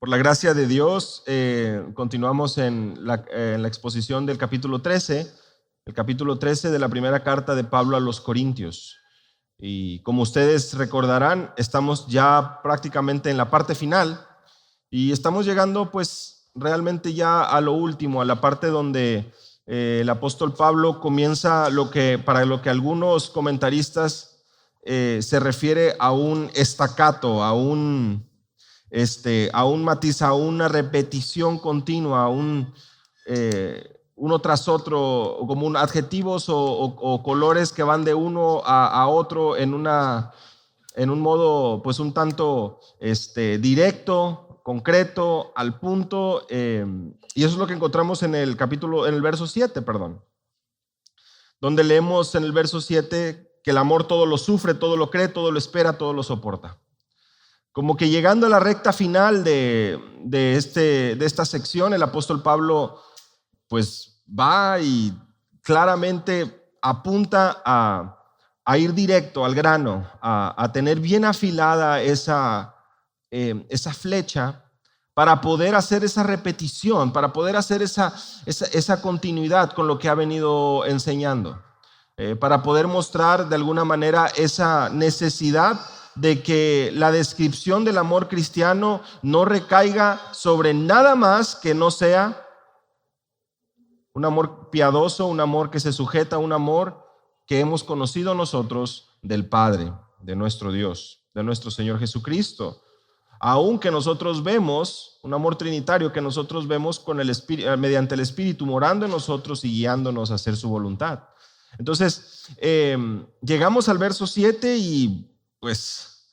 Por la gracia de Dios, continuamos en la exposición del capítulo 13, el capítulo 13 de la primera carta de Pablo a los Corintios. Y como ustedes recordarán, estamos ya prácticamente en la parte final y estamos llegando pues realmente ya a lo último, a la parte donde el apóstol Pablo comienza para lo que algunos comentaristas se refiere a un estacato, a un matiz, a una repetición continua, uno tras otro, como adjetivos o colores que van de uno a otro en un modo pues un tanto directo, concreto, al punto, y eso es lo que encontramos en el verso 7, donde leemos en el verso 7 que el amor todo lo sufre, todo lo cree, todo lo espera, todo lo soporta. Como que llegando a la recta final de esta sección, el apóstol Pablo pues va y claramente apunta a ir directo al grano, a tener bien afilada esa flecha para poder hacer esa repetición, para poder hacer esa continuidad con lo que ha venido enseñando, para poder mostrar de alguna manera esa necesidad de que la descripción del amor cristiano no recaiga sobre nada más que no sea un amor piadoso, un amor que se sujeta, un amor que hemos conocido nosotros del Padre, de nuestro Dios, de nuestro Señor Jesucristo. Aunque nosotros vemos un amor trinitario que nosotros vemos con el Espíritu, mediante el Espíritu morando en nosotros y guiándonos a hacer su voluntad. Entonces, llegamos al verso 7 y pues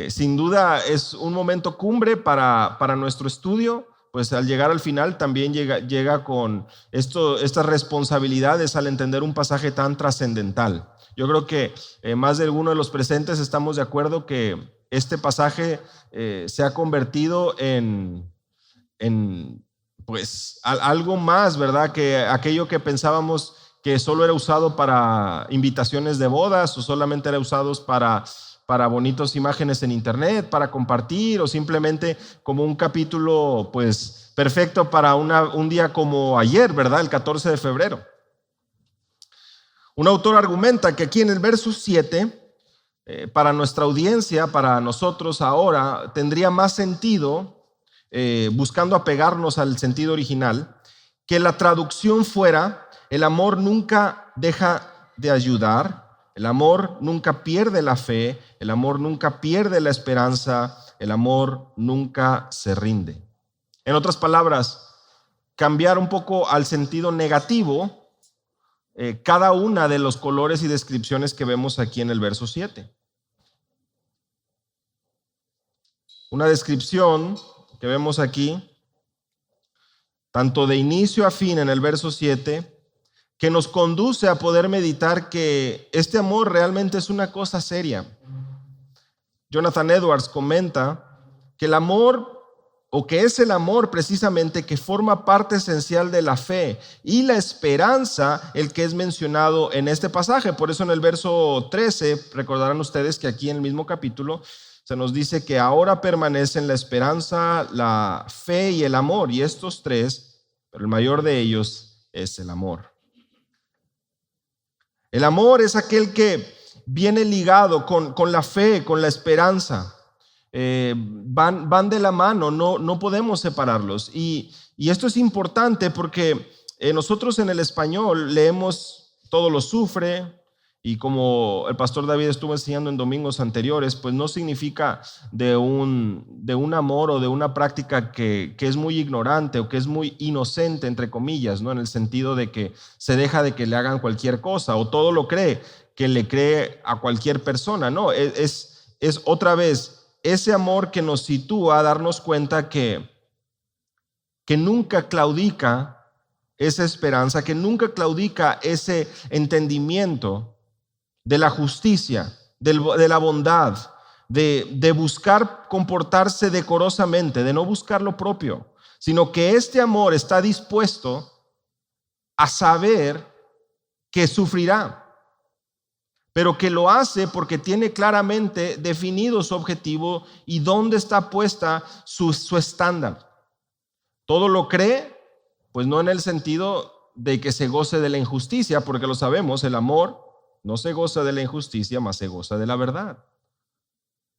sin duda es un momento cumbre para nuestro estudio. Pues al llegar al final también llega con estas responsabilidades al entender un pasaje tan trascendental. Yo creo que más de alguno de los presentes estamos de acuerdo que este pasaje se ha convertido en pues algo más, ¿verdad? Que aquello que pensábamos que solo era usado para invitaciones de bodas o solamente era usado para bonitas imágenes en internet, para compartir o simplemente como un capítulo pues perfecto para un día como ayer, ¿verdad? El 14 de febrero. Un autor argumenta que aquí en el verso 7, para nuestra audiencia, para nosotros ahora, tendría más sentido, buscando apegarnos al sentido original, que la traducción fuera: el amor nunca deja de ayudar, el amor nunca pierde la fe, el amor nunca pierde la esperanza, el amor nunca se rinde. En otras palabras, cambiar un poco al sentido negativo cada una de los colores y descripciones que vemos aquí en el verso 7. Una descripción que vemos aquí, tanto de inicio a fin en el verso 7, que nos conduce a poder meditar que este amor realmente es una cosa seria. Jonathan Edwards comenta que el amor, o que es el amor precisamente que forma parte esencial de la fe y la esperanza, el que es mencionado en este pasaje. Por eso en el verso 13, recordarán ustedes que aquí en el mismo capítulo se nos dice que ahora permanecen la esperanza, la fe y el amor, y estos tres, pero el mayor de ellos es el amor. El amor es aquel que viene ligado con la fe, con la esperanza. Van de la mano, no podemos separarlos. Y esto es importante porque nosotros en el español leemos todo lo sufre, y como el pastor David estuvo enseñando en domingos anteriores, pues no significa de un amor o de una práctica que es muy ignorante o que es muy inocente, entre comillas, ¿no? En el sentido de que se deja de que le hagan cualquier cosa o todo lo cree, que le cree a cualquier persona, ¿no? Es otra vez ese amor que nos sitúa a darnos cuenta que nunca claudica esa esperanza, que nunca claudica ese entendimiento de la justicia, de la bondad, de buscar comportarse decorosamente, de no buscar lo propio, sino que este amor está dispuesto a saber que sufrirá, pero que lo hace porque tiene claramente definido su objetivo y dónde está puesta su estándar. Todo lo cree, pues no en el sentido de que se goce de la injusticia, porque lo sabemos, el amor no se goza de la injusticia, mas se goza de la verdad.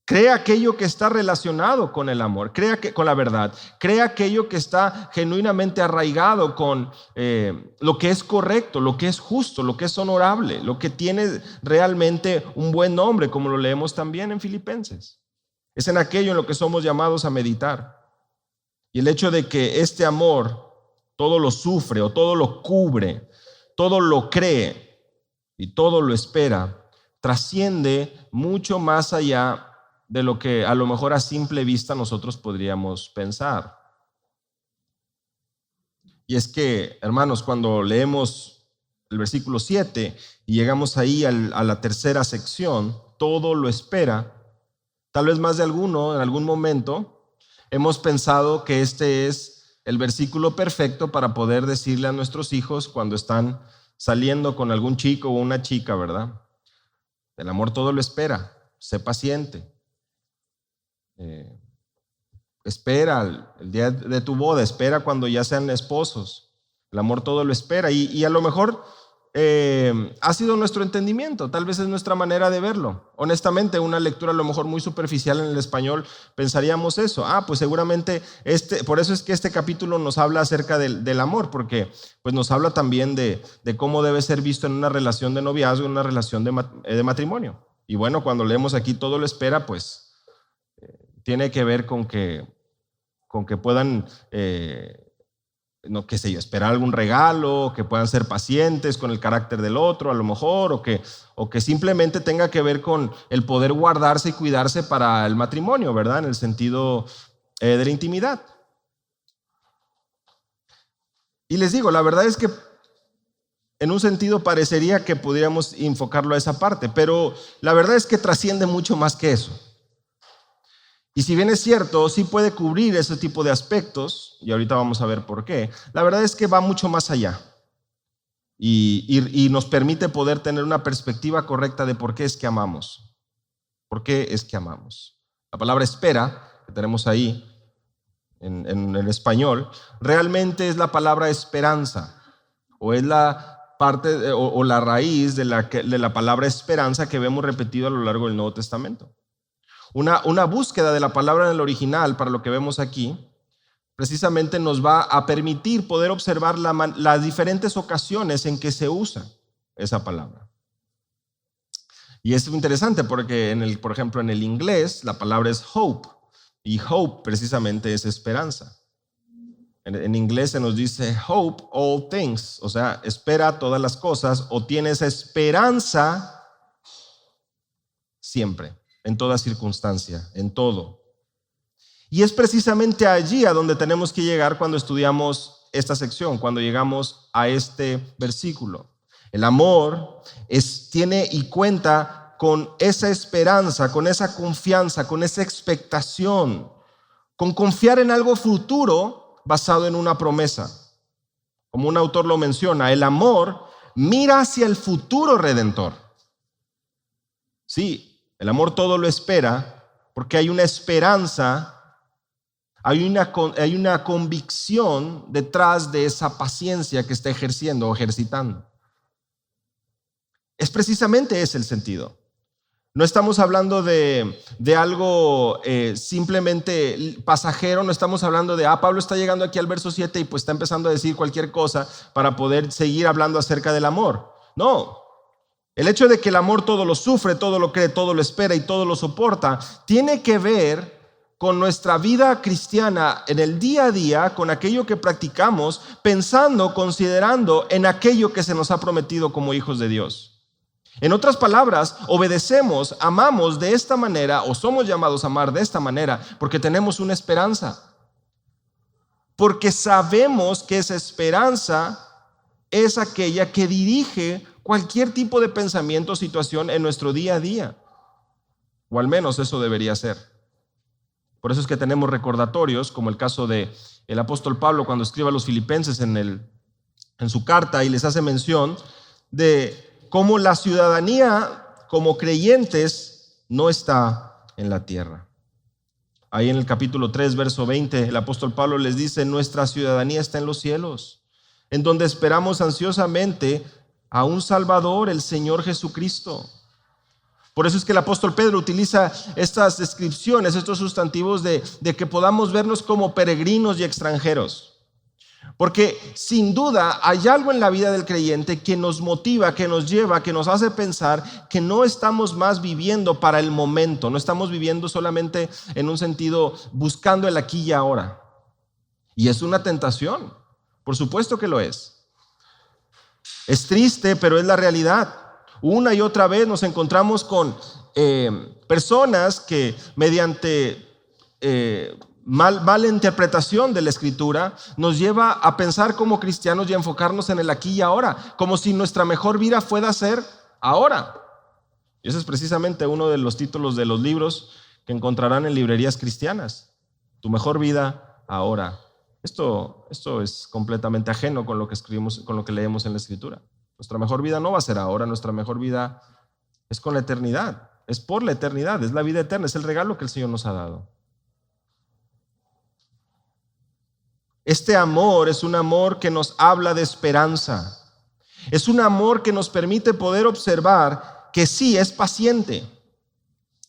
Cree aquello que está relacionado con el amor, con la verdad, cree aquello que está genuinamente arraigado con lo que es correcto, lo que es justo, lo que es honorable, lo que tiene realmente un buen nombre, como lo leemos también en Filipenses. Es en aquello en lo que somos llamados a meditar. Y el hecho de que este amor todo lo sufre o todo lo cubre, todo lo cree y todo lo espera, trasciende mucho más allá de lo que a lo mejor a simple vista nosotros podríamos pensar. Y es que, hermanos, cuando leemos el versículo 7 y llegamos ahí a la tercera sección, todo lo espera, tal vez más de alguno en algún momento hemos pensado que este es el versículo perfecto para poder decirle a nuestros hijos cuando están saliendo con algún chico o una chica, ¿verdad? El amor todo lo espera, sé paciente. Espera el día de tu boda, espera cuando ya sean esposos. El amor todo lo espera y a lo mejor ha sido nuestro entendimiento, tal vez es nuestra manera de verlo. Honestamente, una lectura a lo mejor muy superficial en el español, pensaríamos eso. Pues seguramente por eso es que este capítulo nos habla acerca del amor, porque pues nos habla también de cómo debe ser visto en una relación de noviazgo, en una relación de matrimonio. Y bueno, cuando leemos aquí todo lo espera, pues tiene que ver con que puedan, no, qué sé yo, esperar algún regalo, que puedan ser pacientes con el carácter del otro a lo mejor, o que simplemente tenga que ver con el poder guardarse y cuidarse para el matrimonio, ¿verdad? En el sentido de la intimidad. Y les digo, la verdad es que en un sentido parecería que pudiéramos enfocarlo a esa parte, pero la verdad es que trasciende mucho más que eso. Y si bien es cierto, sí puede cubrir ese tipo de aspectos, y ahorita vamos a ver por qué, la verdad es que va mucho más allá y nos permite poder tener una perspectiva correcta de por qué es que amamos. ¿Por qué es que amamos? La palabra espera, que tenemos ahí en el español, realmente es la palabra esperanza, o es la parte o la raíz de la palabra esperanza que vemos repetido a lo largo del Nuevo Testamento. Una búsqueda de la palabra en el original, para lo que vemos aquí, precisamente nos va a permitir poder observar las diferentes ocasiones en que se usa esa palabra. Y es interesante porque, por ejemplo, en el inglés la palabra es hope, y hope precisamente es esperanza. En inglés se nos dice hope all things, o sea, espera todas las cosas o tienes esperanza siempre. En toda circunstancia, en todo. Y es precisamente allí a donde tenemos que llegar cuando estudiamos esta sección, cuando llegamos a este versículo. El amor tiene y cuenta con esa esperanza, con esa confianza, con esa expectación, con confiar en algo futuro basado en una promesa. Como un autor lo menciona, el amor mira hacia el futuro redentor. Sí, el amor todo lo espera porque hay una esperanza, hay una convicción detrás de esa paciencia que está ejerciendo o ejercitando. Es precisamente ese el sentido. No estamos hablando de algo simplemente pasajero, no estamos hablando de, Pablo está llegando aquí al verso 7 y pues está empezando a decir cualquier cosa para poder seguir hablando acerca del amor. No. El hecho de que el amor todo lo sufre, todo lo cree, todo lo espera y todo lo soporta, tiene que ver con nuestra vida cristiana en el día a día, con aquello que practicamos, pensando, considerando en aquello que se nos ha prometido como hijos de Dios. En otras palabras, obedecemos, amamos de esta manera, o somos llamados a amar de esta manera, porque tenemos una esperanza. Porque sabemos que esa esperanza es aquella que dirige cualquier tipo de pensamiento o situación en nuestro día a día. O al menos eso debería ser. Por eso es que tenemos recordatorios, como el caso del apóstol Pablo cuando escribe a los filipenses en su carta y les hace mención de cómo la ciudadanía como creyentes no está en la tierra. Ahí en el capítulo 3, verso 20, el apóstol Pablo les dice: nuestra ciudadanía está en los cielos, en donde esperamos ansiosamente a un Salvador, el Señor Jesucristo. Por eso es que el apóstol Pedro utiliza estas descripciones, estos sustantivos de que podamos vernos como peregrinos y extranjeros. Porque sin duda hay algo en la vida del creyente que nos motiva, que nos lleva, que nos hace pensar que no estamos más viviendo para el momento, no estamos viviendo solamente en un sentido buscando el aquí y ahora. Y es una tentación, por supuesto que lo es. Es triste, pero es la realidad. Una y otra vez nos encontramos con personas que mediante mala interpretación de la Escritura nos lleva a pensar como cristianos y a enfocarnos en el aquí y ahora, como si nuestra mejor vida fuera ser ahora. Y ese es precisamente uno de los títulos de los libros que encontrarán en librerías cristianas: tu mejor vida ahora. Esto es completamente ajeno con lo que escribimos, con lo que leemos en la Escritura. Nuestra mejor vida no va a ser ahora, nuestra mejor vida es con la eternidad, es por la eternidad, es la vida eterna, es el regalo que el Señor nos ha dado. Este amor es un amor que nos habla de esperanza. Es un amor que nos permite poder observar que sí es paciente.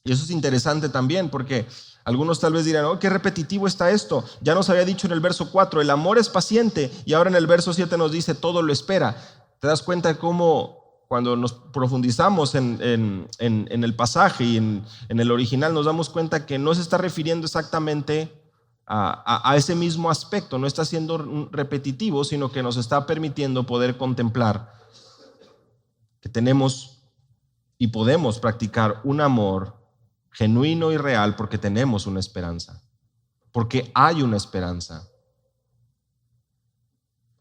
Y eso es interesante también, porque algunos tal vez dirán: oh, qué repetitivo está esto. Ya nos había dicho en el verso 4, el amor es paciente, y ahora en el verso 7 nos dice, todo lo espera. ¿Te das cuenta de cómo cuando nos profundizamos en el pasaje y en el original nos damos cuenta que no se está refiriendo exactamente a ese mismo aspecto, no está siendo repetitivo, sino que nos está permitiendo poder contemplar que tenemos y podemos practicar un amor genuino y real porque tenemos una esperanza, porque hay una esperanza.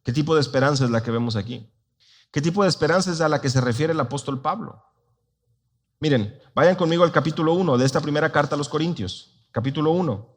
¿Qué tipo de esperanza es la que vemos aquí? ¿Qué tipo de esperanza es a la que se refiere el apóstol Pablo? Miren, vayan conmigo al capítulo 1 de esta primera carta a los Corintios, capítulo 1.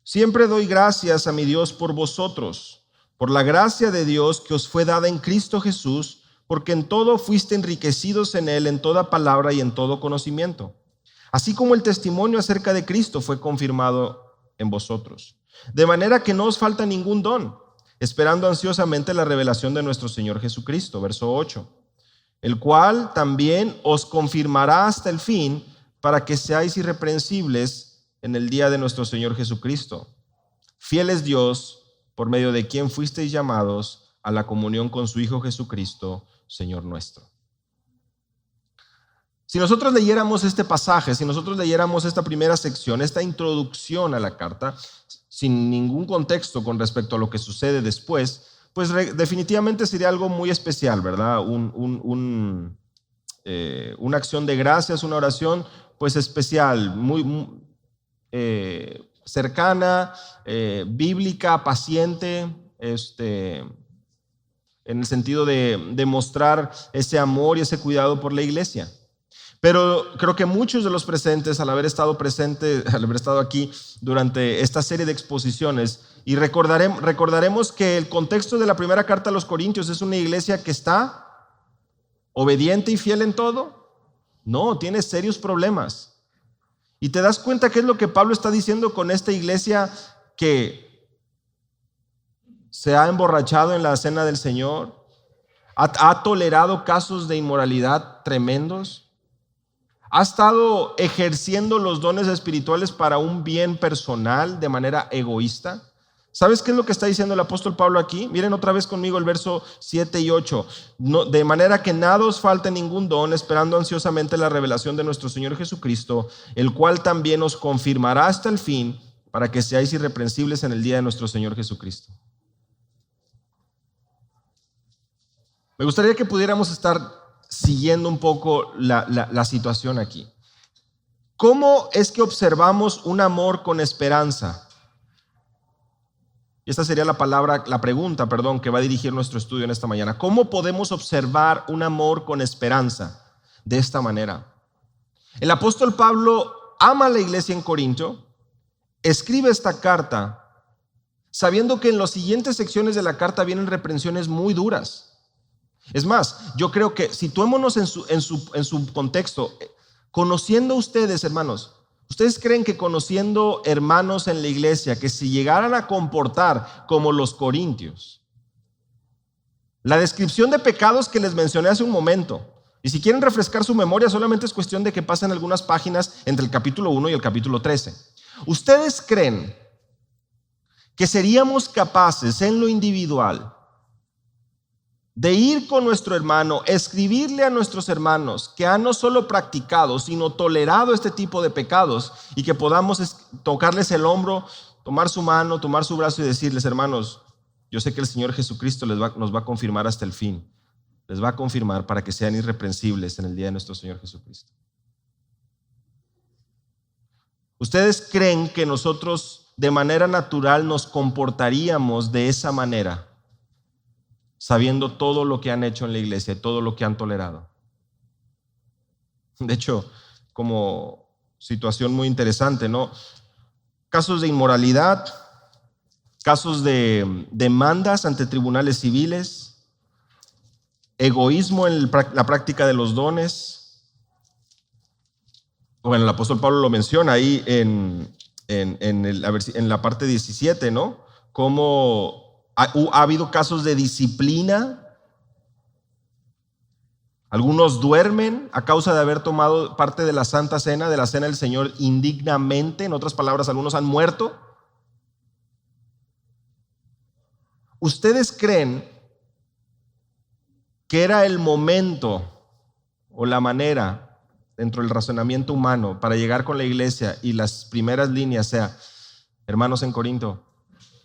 Siempre doy gracias a mi Dios por vosotros, por la gracia de Dios que os fue dada en Cristo Jesús, porque en todo fuiste enriquecidos en Él, en toda palabra y en todo conocimiento, así como el testimonio acerca de Cristo fue confirmado en vosotros, de manera que no os falta ningún don, esperando ansiosamente la revelación de nuestro Señor Jesucristo. Verso 8, el cual también os confirmará hasta el fin, para que seáis irreprensibles en el día de nuestro Señor Jesucristo. Fiel es Dios, por medio de quien fuisteis llamados a la comunión con su Hijo Jesucristo, Señor nuestro. Si nosotros leyéramos este pasaje, si nosotros leyéramos esta primera sección, esta introducción a la carta, sin ningún contexto con respecto a lo que sucede después, pues definitivamente sería algo muy especial, ¿verdad? Una acción de gracias, una oración pues especial, muy cercana, bíblica, paciente, en el sentido de mostrar ese amor y ese cuidado por la iglesia. Pero creo que muchos de los presentes, al haber estado aquí durante esta serie de exposiciones, y recordaremos que el contexto de la primera carta a los Corintios es una iglesia que está obediente y fiel en todo. No, tiene serios problemas. Y te das cuenta qué es lo que Pablo está diciendo con esta iglesia que se ha emborrachado en la cena del Señor, ha tolerado casos de inmoralidad tremendos, ha estado ejerciendo los dones espirituales para un bien personal de manera egoísta. ¿Sabes qué es lo que está diciendo el apóstol Pablo aquí? Miren otra vez conmigo el verso 7 y 8. No, de manera que nada os falte ningún don, esperando ansiosamente la revelación de nuestro Señor Jesucristo, el cual también os confirmará hasta el fin, para que seáis irreprensibles en el día de nuestro Señor Jesucristo. Me gustaría que pudiéramos estar siguiendo un poco la situación aquí. ¿Cómo es que observamos un amor con esperanza? Y esta sería la pregunta, que va a dirigir nuestro estudio en esta mañana. ¿Cómo podemos observar un amor con esperanza de esta manera? El apóstol Pablo ama a la iglesia en Corinto, escribe esta carta sabiendo que en las siguientes secciones de la carta vienen reprensiones muy duras. Es más, yo creo que situémonos en su contexto. Conociendo ustedes, hermanos, ¿ustedes creen que conociendo hermanos en la iglesia que se llegaran a comportar como los corintios? La descripción de pecados que les mencioné hace un momento, y si quieren refrescar su memoria, solamente es cuestión de que pasen algunas páginas entre el capítulo 1 y el capítulo 13. ¿Ustedes creen que seríamos capaces en lo individual de ir con nuestro hermano, escribirle a nuestros hermanos que han no solo practicado, sino tolerado este tipo de pecados, y que podamos tocarles el hombro, tomar su mano, tomar su brazo y decirles: hermanos, yo sé que el Señor Jesucristo nos va a confirmar hasta el fin, les va a confirmar para que sean irreprensibles en el día de nuestro Señor Jesucristo? ¿Ustedes creen que nosotros de manera natural nos comportaríamos de esa manera, sabiendo todo lo que han hecho en la iglesia y todo lo que han tolerado? De hecho, como situación muy interesante, ¿no? Casos de inmoralidad, casos de demandas ante tribunales civiles, egoísmo en la práctica de los dones. Bueno, el apóstol Pablo lo menciona ahí en la parte 17, ¿no? Cómo ha habido casos de disciplina. Algunos duermen a causa de haber tomado parte de la Santa Cena, de la Cena del Señor, indignamente. En otras palabras, algunos han muerto. ¿Ustedes creen que era el momento o la manera dentro del razonamiento humano para llegar con la iglesia y las primeras líneas sea: hermanos en Corinto,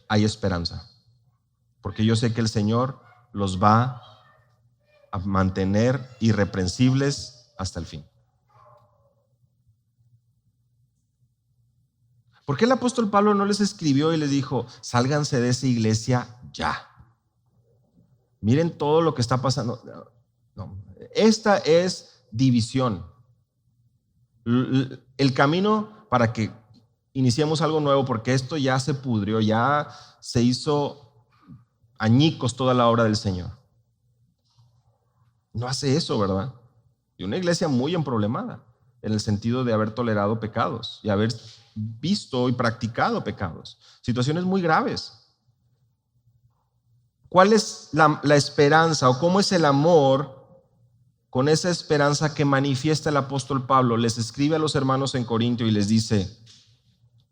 hay esperanza, porque yo sé que el Señor los va a mantener irreprensibles hasta el fin? ¿Por qué el apóstol Pablo no les escribió y les dijo: sálganse de esa iglesia ya? Miren todo lo que está pasando. No, esta es división. El camino para que iniciemos algo nuevo, porque esto ya se pudrió, ya se hizo añicos toda la obra del Señor. No hace eso, ¿verdad? Y una iglesia muy emproblemada en el sentido de haber tolerado pecados y haber visto y practicado pecados, situaciones muy graves. ¿Cuál es la esperanza o cómo es el amor? Con esa esperanza que manifiesta el apóstol Pablo, les escribe a los hermanos en Corinto y les dice,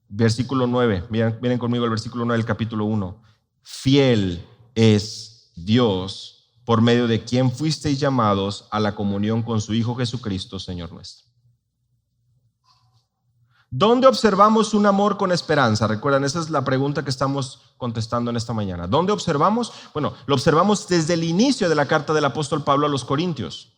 versículo 9, miren conmigo el versículo 9 del capítulo 1: fiel es Dios, por medio de quien fuisteis llamados a la comunión con su Hijo Jesucristo, Señor nuestro. ¿Dónde observamos un amor con esperanza? Recuerdan, esa es la pregunta que estamos contestando en esta mañana. ¿Dónde observamos? Bueno, lo observamos desde el inicio de la carta del apóstol Pablo a los Corintios,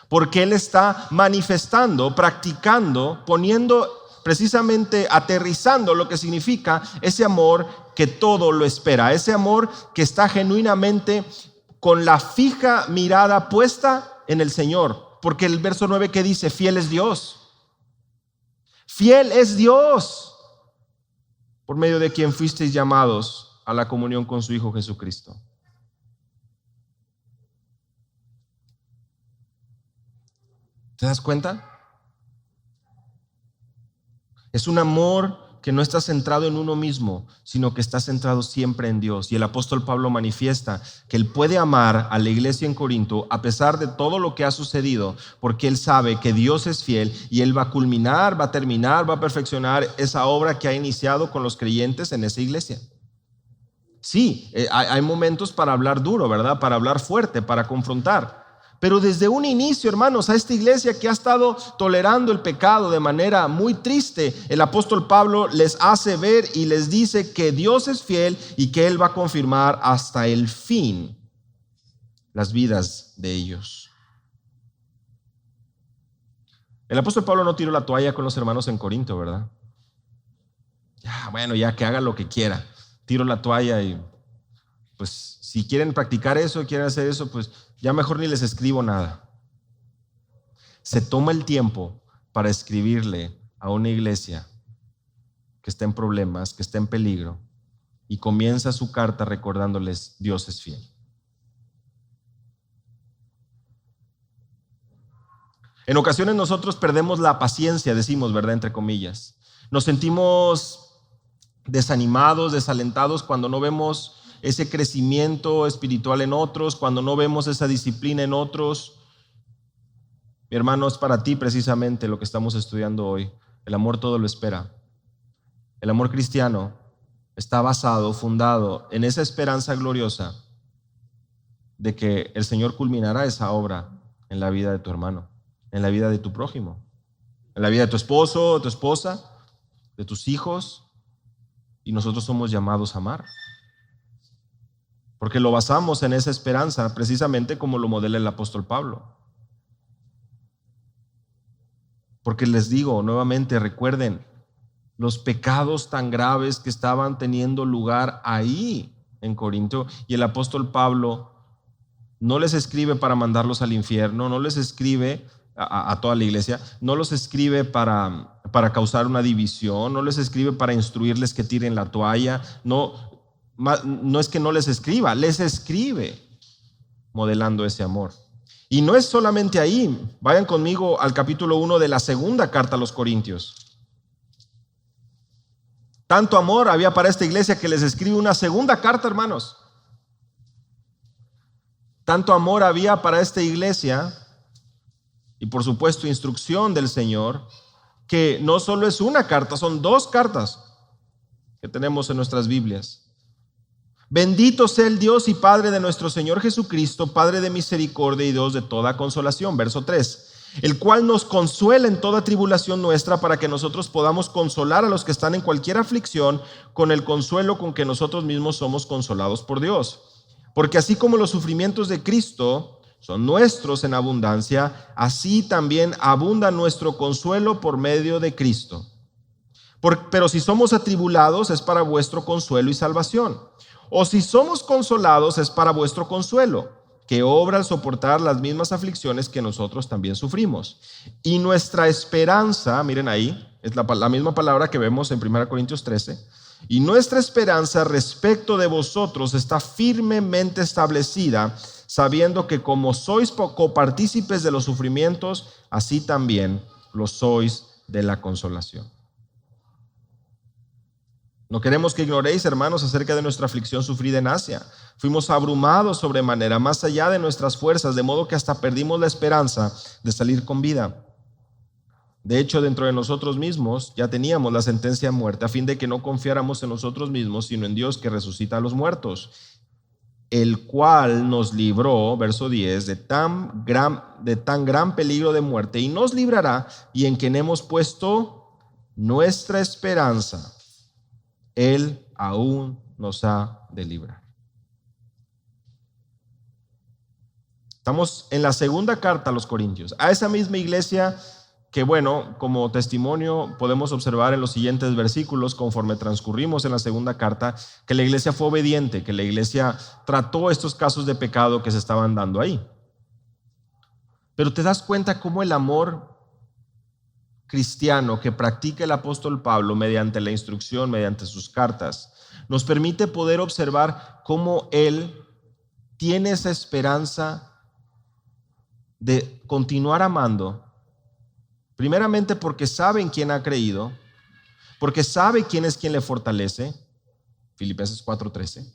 porque él está manifestando, practicando, poniendo, precisamente aterrizando lo que significa ese amor que todo lo espera, ese amor que está genuinamente con la fija mirada puesta en el Señor. Porque el verso 9, ¿qué dice? Fiel es Dios. Fiel es Dios, por medio de quien fuisteis llamados a la comunión con su Hijo Jesucristo. ¿Te das cuenta? Es un amor que no está centrado en uno mismo, sino que está centrado siempre en Dios. Y el apóstol Pablo manifiesta que él puede amar a la iglesia en Corinto a pesar de todo lo que ha sucedido, porque él sabe que Dios es fiel y él va a culminar, va a terminar, va a perfeccionar esa obra que ha iniciado con los creyentes en esa iglesia. Sí, hay momentos para hablar duro, ¿verdad? Para hablar fuerte, para confrontar. Pero desde un inicio, hermanos, a esta iglesia que ha estado tolerando el pecado de manera muy triste, el apóstol Pablo les hace ver y les dice que Dios es fiel y que Él va a confirmar hasta el fin las vidas de ellos. El apóstol Pablo no tiró la toalla con los hermanos en Corinto, ¿verdad? Ya, bueno, ya que haga lo que quiera. tiro la toalla y pues si quieren practicar eso, quieren hacer eso, pues ya mejor ni les escribo nada. Se toma el tiempo para escribirle a una iglesia que está en problemas, que está en peligro, y comienza su carta recordándoles: Dios es fiel. En ocasiones nosotros perdemos la paciencia, decimos, ¿verdad? Entre comillas. Nos sentimos desanimados, desalentados cuando no vemos ese crecimiento espiritual en otros, cuando no vemos esa disciplina en otros. Mi hermano, es para ti precisamente lo que estamos estudiando hoy. El amor todo lo espera. El amor cristiano está basado, fundado en esa esperanza gloriosa de que el Señor culminará esa obra en la vida de tu hermano, en la vida de tu prójimo, en la vida de tu esposo, de tu esposa, de tus hijos, y nosotros somos llamados a amar. Porque lo basamos en esa esperanza, precisamente como lo modela el apóstol Pablo. Porque les digo nuevamente, recuerden los pecados tan graves que estaban teniendo lugar ahí en Corinto, y el apóstol Pablo no les escribe para mandarlos al infierno, no les escribe a toda la iglesia, no los escribe para causar una división, no les escribe para instruirles que tiren la toalla, no es que no les escriba, les escribe modelando ese amor. Y no es solamente ahí, vayan conmigo al capítulo 1 de la segunda carta a los Corintios. Tanto amor había para esta iglesia que les escribe una segunda carta, hermanos. Tanto amor había para esta iglesia, y por supuesto instrucción del Señor, que no solo es una carta, son dos cartas que tenemos en nuestras Biblias. Bendito sea el Dios y Padre de nuestro Señor Jesucristo, Padre de misericordia y Dios de toda consolación. Verso 3. El cual nos consuela en toda tribulación nuestra, para que nosotros podamos consolar a los que están en cualquier aflicción con el consuelo con que nosotros mismos somos consolados por Dios. Porque así como los sufrimientos de Cristo son nuestros en abundancia, así también abunda nuestro consuelo por medio de Cristo. Pero si somos atribulados, es para vuestro consuelo y salvación. O si somos consolados, es para vuestro consuelo, que obra al soportar las mismas aflicciones que nosotros también sufrimos. Y nuestra esperanza, miren ahí, es la misma palabra que vemos en 1 Corintios 13, y nuestra esperanza respecto de vosotros está firmemente establecida, sabiendo que como sois copartícipes de los sufrimientos, así también lo sois de la consolación. No queremos que ignoréis, hermanos, acerca de nuestra aflicción sufrida en Asia. Fuimos abrumados sobremanera, más allá de nuestras fuerzas, de modo que hasta perdimos la esperanza de salir con vida. De hecho, dentro de nosotros mismos ya teníamos la sentencia de muerte, a fin de que no confiáramos en nosotros mismos, sino en Dios que resucita a los muertos, el cual nos libró, verso 10, de tan gran peligro de muerte, y nos librará, y en quien hemos puesto nuestra esperanza. Él aún nos ha de librar. Estamos en la segunda carta a los Corintios, a esa misma iglesia que, bueno, como testimonio podemos observar en los siguientes versículos, conforme transcurrimos en la segunda carta, que la iglesia fue obediente, que la iglesia trató estos casos de pecado que se estaban dando ahí. Pero te das cuenta cómo el amor cristiano que practica el apóstol Pablo mediante la instrucción, mediante sus cartas, nos permite poder observar cómo él tiene esa esperanza de continuar amando, primeramente porque sabe en quién ha creído, porque sabe quién es quien le fortalece, Filipenses 4:13,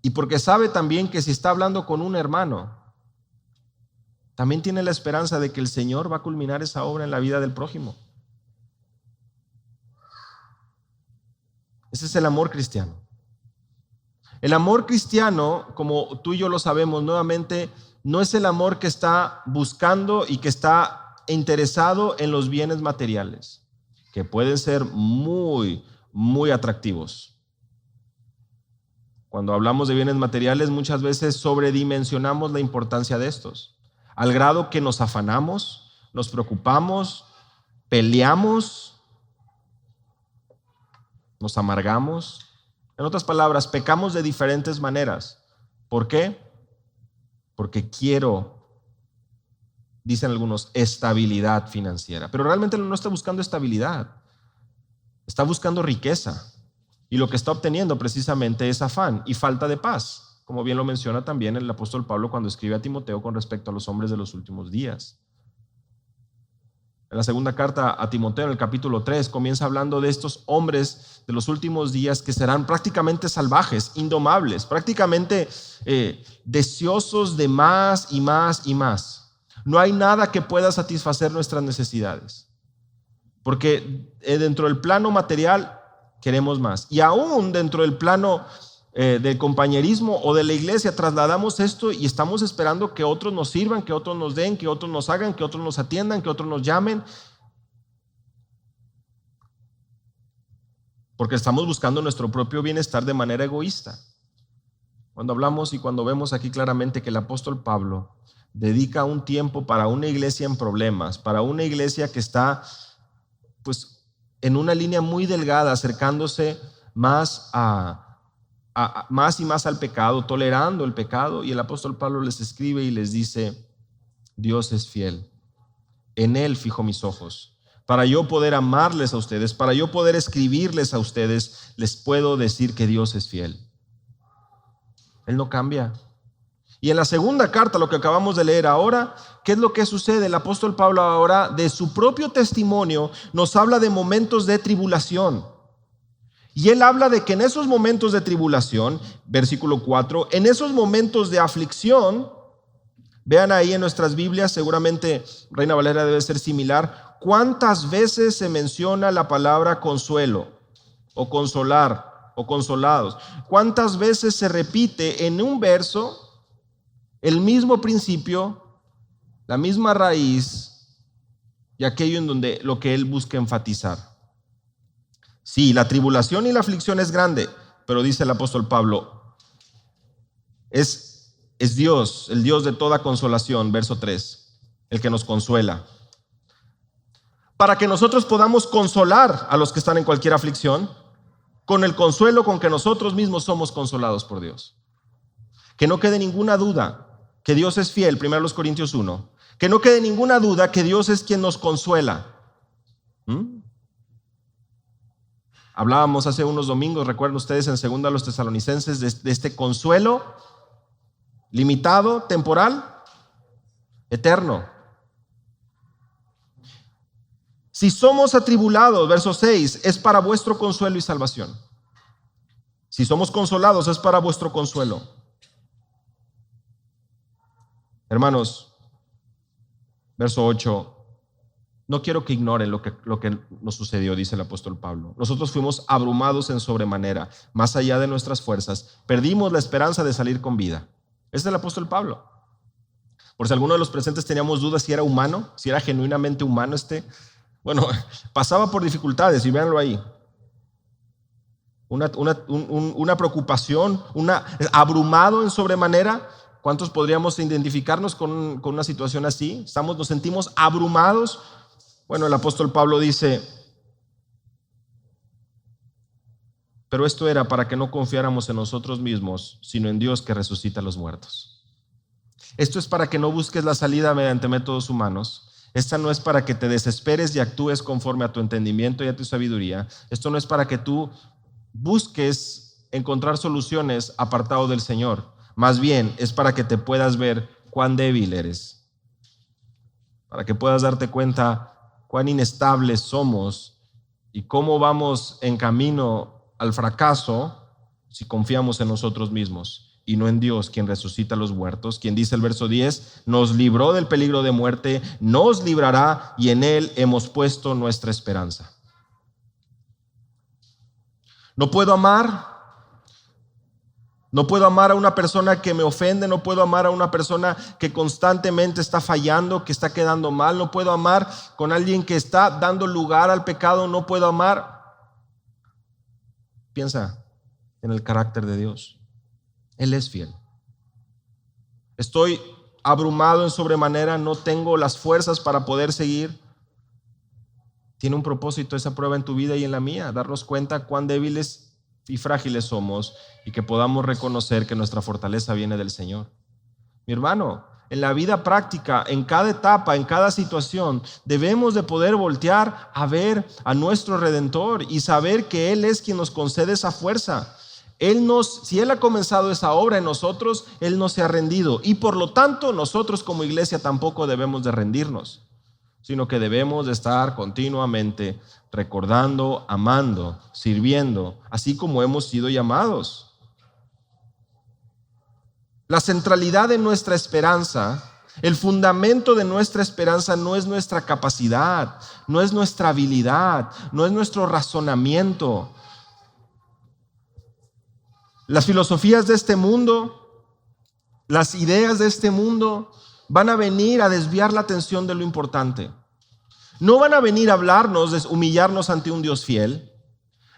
y porque sabe también que si está hablando con un hermano, también tiene la esperanza de que el Señor va a culminar esa obra en la vida del prójimo. Ese es el amor cristiano. El amor cristiano, como tú y yo lo sabemos, nuevamente, no es el amor que está buscando y que está interesado en los bienes materiales, que pueden ser muy, muy atractivos. Cuando hablamos de bienes materiales, muchas veces sobredimensionamos la importancia de estos, al grado que nos afanamos, nos preocupamos, peleamos, nos amargamos En otras palabras, pecamos de diferentes maneras. ¿Por qué? Porque quiero, dicen algunos, estabilidad financiera. Pero realmente no está buscando estabilidad. Está buscando riqueza. Y lo que está obteniendo precisamente es afán y falta de paz, como bien lo menciona también el apóstol Pablo cuando escribe a Timoteo con respecto a los hombres de los últimos días. En la segunda carta a Timoteo, en el capítulo 3, comienza hablando de estos hombres de los últimos días que serán prácticamente salvajes, indomables, prácticamente deseosos de más y más y más. No hay nada que pueda satisfacer nuestras necesidades, porque dentro del plano material queremos más. Y aún dentro del plano del compañerismo o de la iglesia trasladamos esto y estamos esperando que otros nos sirvan, que otros nos den, que otros nos hagan, que otros nos atiendan, que otros nos llamen. Porque estamos buscando nuestro propio bienestar de manera egoísta. Cuando hablamos y cuando vemos aquí claramente que el apóstol Pablo dedica un tiempo para una iglesia en problemas, para una iglesia que está pues en una línea muy delgada, acercándose más más y más al pecado, tolerando el pecado, y el apóstol Pablo les escribe y les dice: Dios es fiel, en Él fijo mis ojos. Para yo poder amarles a ustedes, para yo poder escribirles a ustedes, les puedo decir que Dios es fiel. Él no cambia. Y en la segunda carta, lo que acabamos de leer ahora, ¿qué es lo que sucede? El apóstol Pablo ahora, de su propio testimonio, nos habla de momentos de tribulación. Y él habla de que en esos momentos de tribulación, versículo 4, en esos momentos de aflicción, vean ahí en nuestras Biblias, seguramente Reina Valera debe ser similar, ¿cuántas veces se menciona la palabra consuelo o consolar o consolados? ¿Cuántas veces se repite en un verso el mismo principio, la misma raíz y aquello en donde lo que él busca enfatizar? Sí, la tribulación y la aflicción es grande, pero dice el apóstol Pablo, es Dios, el Dios de toda consolación, verso 3, el que nos consuela, para que nosotros podamos consolar a los que están en cualquier aflicción, con el consuelo con que nosotros mismos somos consolados por Dios. Que no quede ninguna duda que Dios es fiel, 1 Corintios 1, que no quede ninguna duda que Dios es quien nos consuela. Hablábamos hace unos domingos, recuerden ustedes, en 2 Tesalonicenses, de este consuelo limitado, temporal, eterno. Si somos atribulados, verso 6, es para vuestro consuelo y salvación. Si somos consolados, es para vuestro consuelo. Hermanos, verso 8. No quiero que ignoren lo que nos sucedió, dice el apóstol Pablo. Nosotros fuimos abrumados en sobremanera, más allá de nuestras fuerzas. Perdimos la esperanza de salir con vida. Ese es el apóstol Pablo. Por si alguno de los presentes teníamos dudas si era humano, si era genuinamente humano bueno, pasaba por dificultades y véanlo ahí. Una preocupación, abrumado en sobremanera. ¿Cuántos podríamos identificarnos con una situación así? Nos sentimos abrumados. Bueno, el apóstol Pablo dice, pero esto era para que no confiáramos en nosotros mismos, sino en Dios que resucita a los muertos. Esto es para que no busques la salida mediante métodos humanos. Esta no es para que te desesperes y actúes conforme a tu entendimiento y a tu sabiduría. Esto no es para que tú busques encontrar soluciones apartado del Señor. Más bien es para que te puedas ver cuán débil eres, para que puedas darte cuenta cuán inestables somos y cómo vamos en camino al fracaso si confiamos en nosotros mismos y no en Dios, quien resucita a los muertos, quien dice el verso 10, nos libró del peligro de muerte, nos librará y en Él hemos puesto nuestra esperanza. No puedo amar a una persona que me ofende, no puedo amar a una persona que constantemente está fallando, que está quedando mal, no puedo amar con alguien que está dando lugar al pecado, no puedo amar. Piensa en el carácter de Dios. Él es fiel. Estoy abrumado en sobremanera, no tengo las fuerzas para poder seguir. Tiene un propósito esa prueba en tu vida y en la mía, darnos cuenta cuán débiles y frágiles somos y que podamos reconocer que nuestra fortaleza viene del Señor. Mi hermano, en la vida práctica, en cada etapa, en cada situación, debemos de poder voltear a ver a nuestro Redentor y saber que Él es quien nos concede esa fuerza. Si Él ha comenzado esa obra en nosotros, Él no se ha rendido. Y por lo tanto, nosotros como iglesia tampoco debemos de rendirnos, sino que debemos de estar continuamente recordando, amando, sirviendo, así como hemos sido llamados. La centralidad de nuestra esperanza, el fundamento de nuestra esperanza no es nuestra capacidad, no es nuestra habilidad, no es nuestro razonamiento. Las filosofías de este mundo, las ideas de este mundo van a venir a desviar la atención de lo importante. No van a venir a hablarnos, de humillarnos ante un Dios fiel.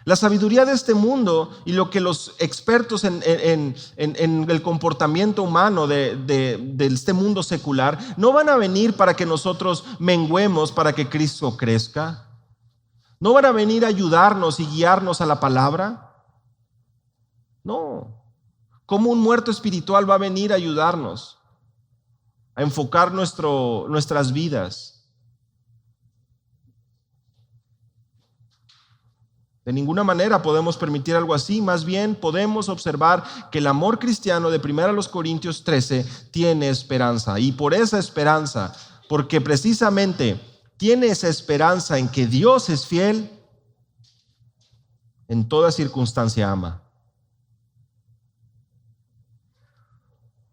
La sabiduría de este mundo y lo que los expertos en el comportamiento humano de este mundo secular no van a venir para que nosotros menguemos, para que Cristo crezca. No van a venir a ayudarnos y guiarnos a la palabra. No. ¿Cómo un muerto espiritual va a venir a ayudarnos a enfocar nuestras vidas? De ninguna manera podemos permitir algo así. Más bien podemos observar que el amor cristiano de 1 Corintios 13 tiene esperanza. Y por esa esperanza, porque precisamente tiene esa esperanza en que Dios es fiel, en toda circunstancia ama.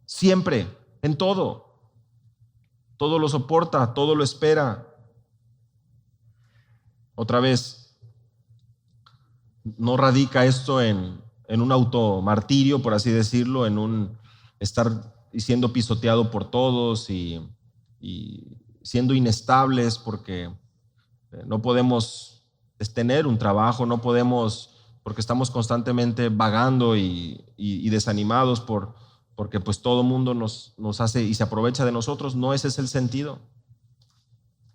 Siempre, en todo. Todo lo soporta, todo lo espera. Otra vez, no radica esto en un automartirio, por así decirlo, en un estar siendo pisoteado por todos y siendo inestables porque no podemos tener un trabajo, no podemos, porque estamos constantemente vagando y desanimados porque pues todo el mundo nos hace y se aprovecha de nosotros. No, ese es el sentido.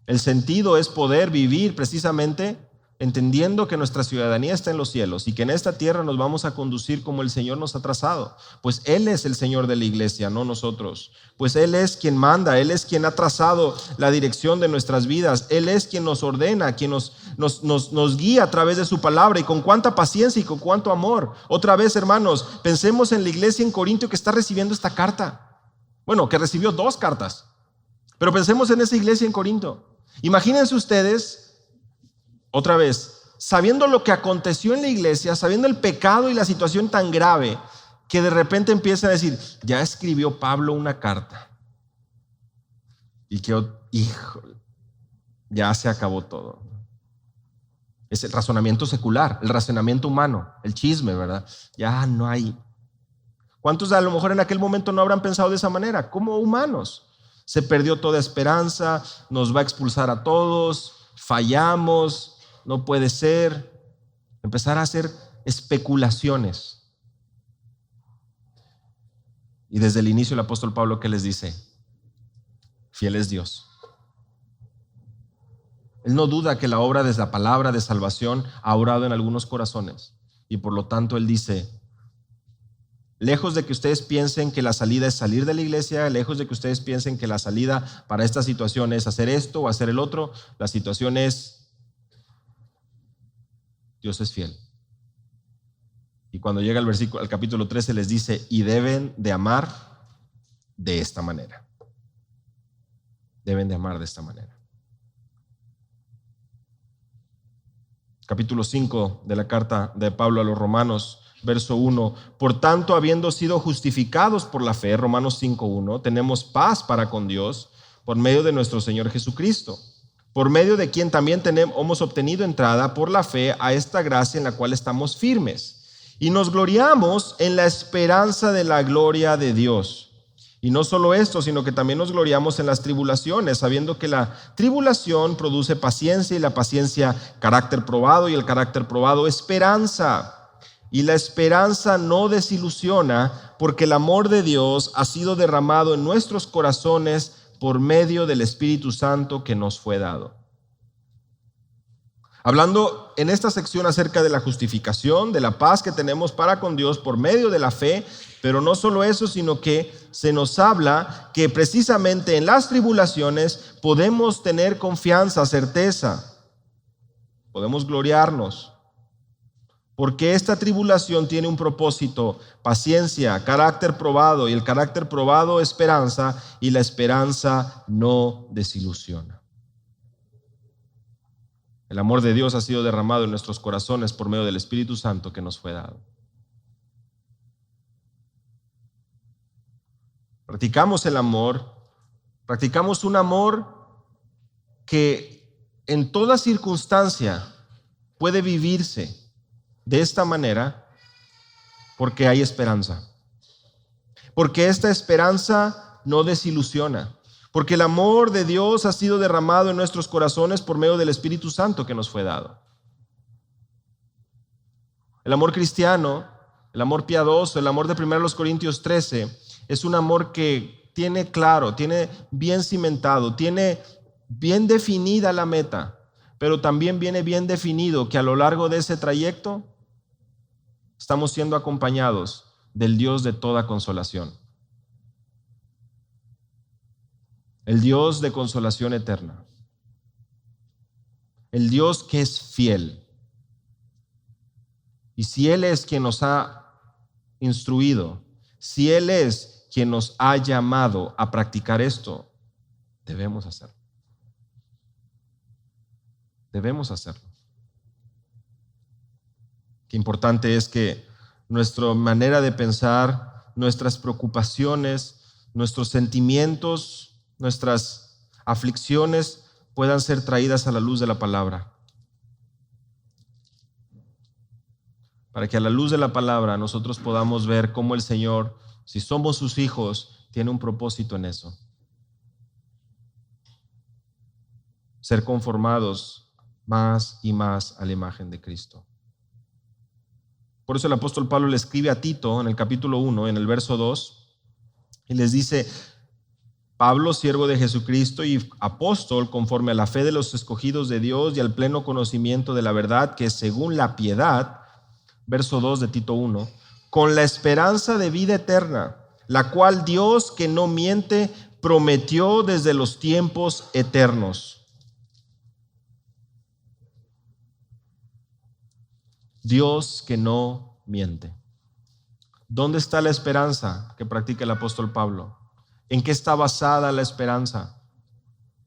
El sentido es poder vivir precisamente entendiendo que nuestra ciudadanía está en los cielos y que en esta tierra nos vamos a conducir como el Señor nos ha trazado. Pues Él es el Señor de la iglesia, no nosotros. Pues Él es quien manda, Él es quien ha trazado la dirección de nuestras vidas. Él es quien nos ordena, quien nos guía a través de su palabra, y con cuánta paciencia y con cuánto amor. Otra vez, hermanos, pensemos en la iglesia en Corintio que está recibiendo esta carta. Bueno, que recibió 2 cartas. Pero pensemos en esa iglesia en Corinto. Imagínense ustedes, otra vez, sabiendo lo que aconteció en la iglesia, sabiendo el pecado y la situación tan grave, que de repente empiezan a decir, ya escribió Pablo una carta. Y que, híjole, ya se acabó todo. Es el razonamiento secular, el razonamiento humano, el chisme, ¿verdad? Ya no hay. ¿Cuántos a lo mejor en aquel momento no habrán pensado de esa manera? Como humanos. Se perdió toda esperanza, nos va a expulsar a todos, fallamos. No puede ser. Empezar a hacer especulaciones. Y desde el inicio el apóstol Pablo, ¿qué les dice? Fiel es Dios. Él no duda que la obra de la palabra de salvación ha obrado en algunos corazones. Y por lo tanto él dice, lejos de que ustedes piensen que la salida es salir de la iglesia, lejos de que ustedes piensen que la salida para esta situación es hacer esto o hacer el otro, la situación es Dios es fiel. Y cuando llega al capítulo 13 les dice, y deben de amar de esta manera. Deben de amar de esta manera. Capítulo 5 de la carta de Pablo a los Romanos, verso 1. Por tanto, habiendo sido justificados por la fe, Romanos 5:1, tenemos paz para con Dios por medio de nuestro Señor Jesucristo, por medio de quien también hemos obtenido entrada por la fe a esta gracia en la cual estamos firmes. Y nos gloriamos en la esperanza de la gloria de Dios. Y no solo esto, sino que también nos gloriamos en las tribulaciones, sabiendo que la tribulación produce paciencia, y la paciencia carácter probado, y el carácter probado esperanza. Y la esperanza no desilusiona, porque el amor de Dios ha sido derramado en nuestros corazones por medio del Espíritu Santo que nos fue dado. Hablando en esta sección acerca de la justificación, de la paz que tenemos para con Dios por medio de la fe, pero no solo eso, sino que se nos habla que precisamente en las tribulaciones podemos tener confianza, certeza, podemos gloriarnos, porque esta tribulación tiene un propósito: paciencia, carácter probado, y el carácter probado, esperanza, y la esperanza no desilusiona. El amor de Dios ha sido derramado en nuestros corazones por medio del Espíritu Santo que nos fue dado. Practicamos el amor, practicamos un amor que en toda circunstancia puede vivirse de esta manera porque hay esperanza. Porque esta esperanza no desilusiona. Porque el amor de Dios ha sido derramado en nuestros corazones por medio del Espíritu Santo que nos fue dado. El amor cristiano, el amor piadoso, el amor de 1 Corintios 13, es un amor que tiene claro, tiene bien cimentado, tiene bien definida la meta, pero también viene bien definido que a lo largo de ese trayecto estamos siendo acompañados del Dios de toda consolación. El Dios de consolación eterna. El Dios que es fiel. Y si Él es quien nos ha instruido, si Él es quien nos ha llamado a practicar esto, debemos hacerlo. Debemos hacerlo. Qué importante es que nuestra manera de pensar, nuestras preocupaciones, nuestros sentimientos, nuestras aflicciones puedan ser traídas a la luz de la palabra. Para que a la luz de la palabra nosotros podamos ver cómo el Señor, si somos sus hijos, tiene un propósito en eso. Ser conformados más y más a la imagen de Cristo. Por eso el apóstol Pablo le escribe a Tito en el capítulo 1, en el verso 2, y les dice: Pablo, siervo de Jesucristo y apóstol, conforme a la fe de los escogidos de Dios y al pleno conocimiento de la verdad, que es según la piedad, verso 2 de Tito 1, con la esperanza de vida eterna, la cual Dios, que no miente, prometió desde los tiempos eternos. Dios que no miente. ¿Dónde está la esperanza que practica el apóstol Pablo? ¿En qué está basada la esperanza?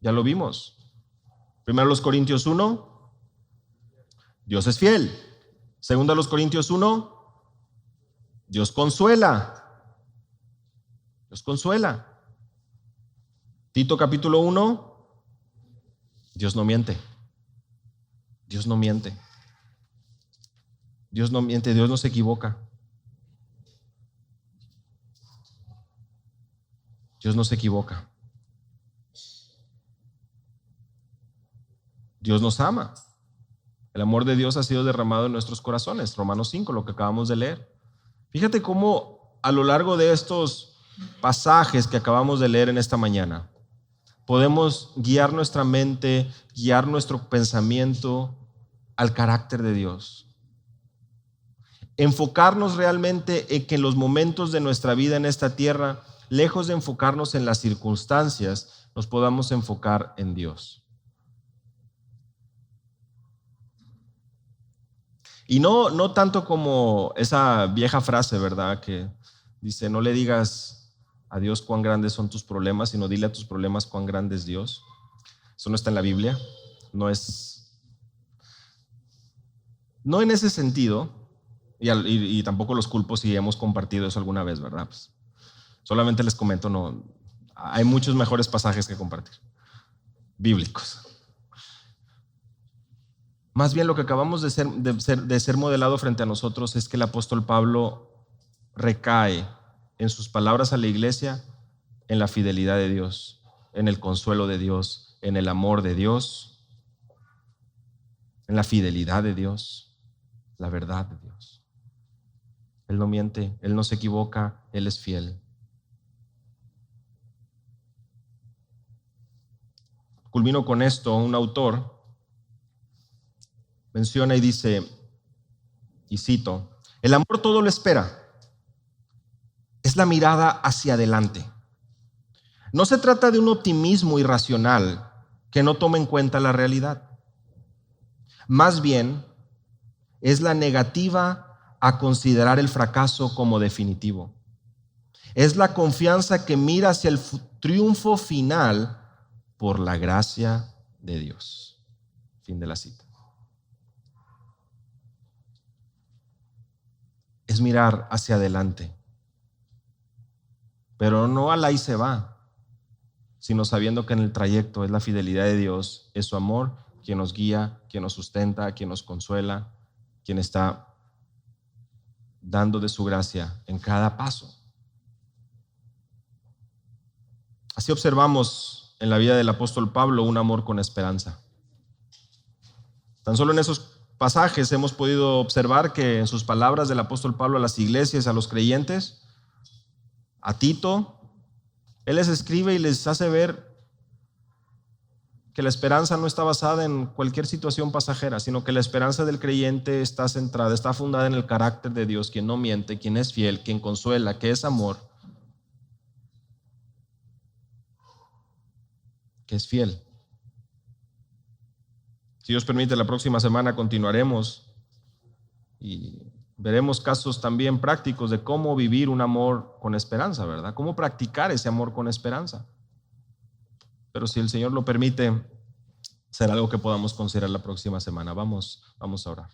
Ya lo vimos. 1 Corintios 1, Dios es fiel. 2 Corintios 1, Dios consuela. Dios consuela. Tito capítulo 1, Dios no miente. Dios no miente. Dios no miente, Dios no se equivoca. Dios no se equivoca. Dios nos ama. El amor de Dios ha sido derramado en nuestros corazones. Romanos 5, lo que acabamos de leer. Fíjate cómo a lo largo de estos pasajes que acabamos de leer en esta mañana, podemos guiar nuestra mente, guiar nuestro pensamiento al carácter de Dios. Enfocarnos realmente en que en los momentos de nuestra vida en esta tierra, lejos de enfocarnos en las circunstancias, nos podamos enfocar en Dios. Y no tanto como esa vieja frase, ¿verdad? Que dice: no le digas a Dios cuán grandes son tus problemas, sino dile a tus problemas cuán grande es Dios. Eso no está en la Biblia. No en ese sentido, y tampoco los culpo si hemos compartido eso alguna vez, ¿verdad? Pues, solamente les comento, no, hay muchos mejores pasajes que compartir, bíblicos. Más bien lo que acabamos de ser modelado frente a nosotros es que el apóstol Pablo recae en sus palabras a la iglesia en la fidelidad de Dios, en el consuelo de Dios, en el amor de Dios, en la fidelidad de Dios, la verdad de Dios. Él no miente, Él no se equivoca, Él es fiel. Culmino con esto. Un autor menciona y dice, y cito, el amor todo lo espera, es la mirada hacia adelante. No se trata de un optimismo irracional que no toma en cuenta la realidad. Más bien, es la negativa a considerar el fracaso como definitivo. Es la confianza que mira hacia el triunfo final por la gracia de Dios. Fin de la cita. Es mirar hacia adelante, pero no al ahí se va, sino sabiendo que en el trayecto es la fidelidad de Dios, es su amor quien nos guía, quien nos sustenta, quien nos consuela, quien está dando de su gracia en cada paso. Así observamos en la vida del apóstol Pablo un amor con esperanza. Tan solo en esos pasajes hemos podido observar que en sus palabras del apóstol Pablo a las iglesias, a los creyentes, a Tito, él les escribe y les hace ver que la esperanza no está basada en cualquier situación pasajera, sino que la esperanza del creyente está centrada, está fundada en el carácter de Dios, quien no miente, quien es fiel, quien consuela, que es amor, que es fiel. Si Dios permite, la próxima semana continuaremos y veremos casos también prácticos de cómo vivir un amor con esperanza, ¿verdad? Cómo practicar ese amor con esperanza. Pero si el Señor lo permite, será algo que podamos considerar la próxima semana. Vamos a orar.